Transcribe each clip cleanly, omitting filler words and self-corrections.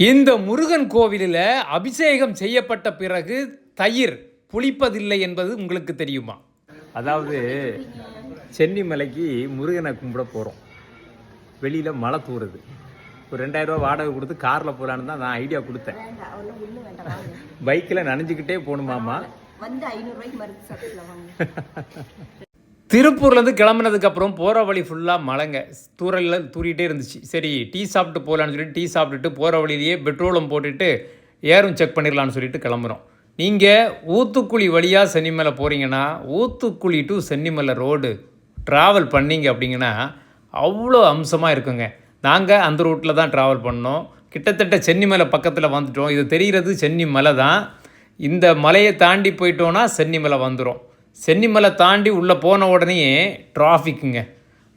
இந்த முருகன் கோவிலில் அபிஷேகம் செய்யப்பட்ட பிறகு தயிர் புளிப்பதில்லை என்பது உங்களுக்கு தெரியுமா? அதாவது சென்னிமலைக்கு முருகனை கும்பிட போகிறோம். வெளியில் மழை தூருது. ஒரு 2000 ரூபா வாடகை கொடுத்து காரில் போகலான்னு தான் நான் ஐடியா கொடுத்தேன். பைக்கில் நனைஞ்சிக்கிட்டே போகணுமாமா. திருப்பூர்லேருந்து கிளம்புனதுக்கப்புறம் போகிற வழி ஃபுல்லாக மழைங்க, தூரலில் தூரிகிட்டே இருந்துச்சு. சரி டீ சாப்பிட்டு போகலான்னு சொல்லிட்டு டீ சாப்பிட்டுட்டு போகிற வழியிலேயே பெட்ரோலும் போட்டுட்டு ஏரும் செக் பண்ணிடலான்னு சொல்லிட்டு கிளம்புறோம். நீங்கள் ஊத்துக்குழி வழியாக சென்னிமலை போகிறீங்கன்னா Oothukuzhi to Chennimalai road travel பண்ணிங்க அப்படிங்கன்னா அவ்வளோ அம்சமாக இருக்குங்க. நாங்கள் அந்த ரூட்டில் தான் ட்ராவல் பண்ணோம். கிட்டத்தட்ட சென்னிமலை பக்கத்தில் வந்துட்டோம். இது தெரிகிறது சென்னிமலை தான். இந்த மலையை தாண்டி போயிட்டோன்னா சென்னிமலை வந்துடும். சென்னிமலை தாண்டி உள்ளே போன உடனே டிராஃபிக்குங்க.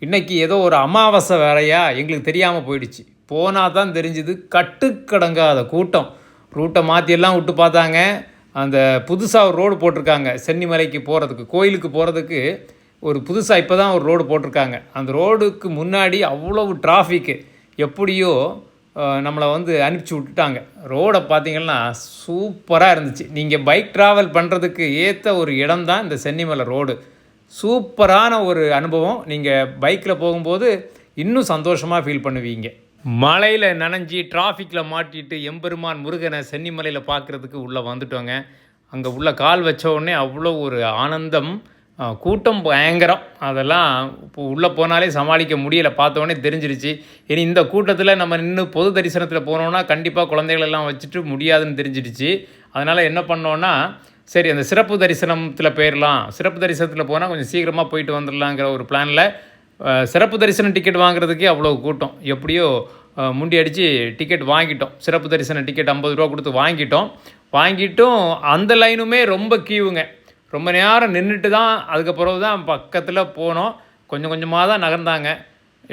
இன்றைக்கி ஏதோ ஒரு அமாவாசை வேறையா எங்களுக்கு தெரியாமல் போயிடுச்சு. போனால் தான் தெரிஞ்சுது கட்டுக்கடங்காத கூட்டம். ரூட்டை மாற்றியெல்லாம் விட்டு பார்த்தாங்க. அந்த புதுசாக ஒரு ரோடு போட்டிருக்காங்க சென்னிமலைக்கு போகிறதுக்கு, கோயிலுக்கு போகிறதுக்கு ஒரு புதுசாக இப்போ தான் ஒரு ரோடு போட்டிருக்காங்க. அந்த ரோடுக்கு முன்னாடி அவ்வளவு டிராஃபிக்கு. எப்படியோ நம்மளை அனுப்பிச்சி விட்டுட்டாங்க. ரோடை பார்த்திங்கன்னா சூப்பராக இருந்துச்சு. நீங்கள் பைக் ட்ராவல் பண்ணுறதுக்கு ஏற்ற ஒரு இடம் தான் இந்த சென்னிமலை ரோடு. சூப்பரான ஒரு அனுபவம். நீங்கள் பைக்கில் போகும்போது இன்னும் சந்தோஷமாக ஃபீல் பண்ணுவீங்க. மலையில் நனைஞ்சி டிராஃபிக்கில் மாட்டிட்டு எம்பெருமான் முருகனை சென்னிமலையில் பார்க்குறதுக்கு உள்ளே வந்துட்டோங்க. அங்கே உள்ள கால் வச்ச உடனே அவ்வளோ ஒரு ஆனந்தம். கூட்டம் பயங்கரம். அதெல்லாம் இப்போ உள்ளே போனாலே சமாளிக்க முடியலை. பார்த்தோன்னே தெரிஞ்சிருச்சு. இனி இந்த கூட்டத்தில் நம்ம நின்று பொது தரிசனத்தில் போனோன்னா கண்டிப்பாக குழந்தைகளெல்லாம் வச்சுட்டு முடியாதுன்னு தெரிஞ்சிடுச்சு. அதனால் என்ன பண்ணோன்னா, சரி அந்த சிறப்பு தரிசனத்தில் போயிடலாம், சிறப்பு தரிசனத்தில் போனால் கொஞ்சம் சீக்கிரமாக போயிட்டு வந்துடலாங்கிற ஒரு பிளானில் சிறப்பு தரிசனம் டிக்கெட் வாங்குறதுக்கே அவ்வளோ கூட்டம். எப்படியோ முண்டி அடித்து டிக்கெட் வாங்கிட்டோம். சிறப்பு தரிசன டிக்கெட் 50 ரூபா கொடுத்து வாங்கிட்டோம். அந்த லைனுமே ரொம்ப கியூங்க. ரொம்ப நேரம் நின்றுட்டு தான் அதுக்கப்புறம் தான் பக்கத்தில் போனோம். கொஞ்சம் கொஞ்சமாக தான் நகர்ந்தாங்க.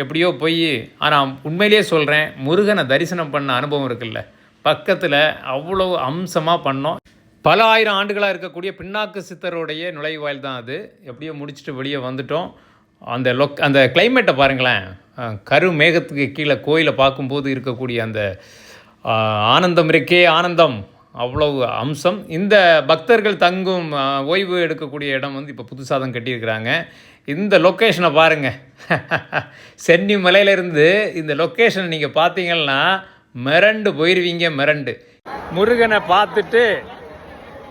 எப்படியோ போய், ஆனால் உண்மையிலேயே சொல்கிறேன், முருகனை தரிசனம் பண்ண அனுபவம் இருக்குல்ல, பக்கத்தில் அவ்வளோ அம்சமாக பண்ணோம். பல ஆயிரம் ஆண்டுகளாக இருக்கக்கூடிய பின்னாக்கு சித்தருடைய நுழைவாயில் தான் அது. எப்படியோ முடிச்சுட்டு வெளியே வந்துட்டோம். அந்த கிளைமேட்டை பாருங்களேன். கரு மேகத்துக்கு கீழே கோயிலை பார்க்கும்போது இருக்கக்கூடிய அந்த ஆனந்தம் இருக்கே ஆனந்தம், அவ்வளவு அம்சம். இந்த பக்தர்கள் தங்கும் ஓய்வு எடுக்கக்கூடிய இடம் இப்போ புதுசாக தான் கட்டியிருக்கிறாங்க. இந்த லொக்கேஷனை பாருங்கள். சென்னிமலையிலேருந்து இந்த லொக்கேஷனை நீங்கள் பார்த்தீங்கன்னா மிரண்டு போயிடுவீங்க. மிரண்டு முருகனை பார்த்துட்டு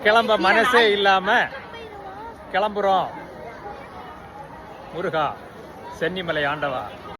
கிளம்ப மனசே இல்லாமல் கிளம்புறோம். முருகா, சென்னிமலை ஆண்டவா.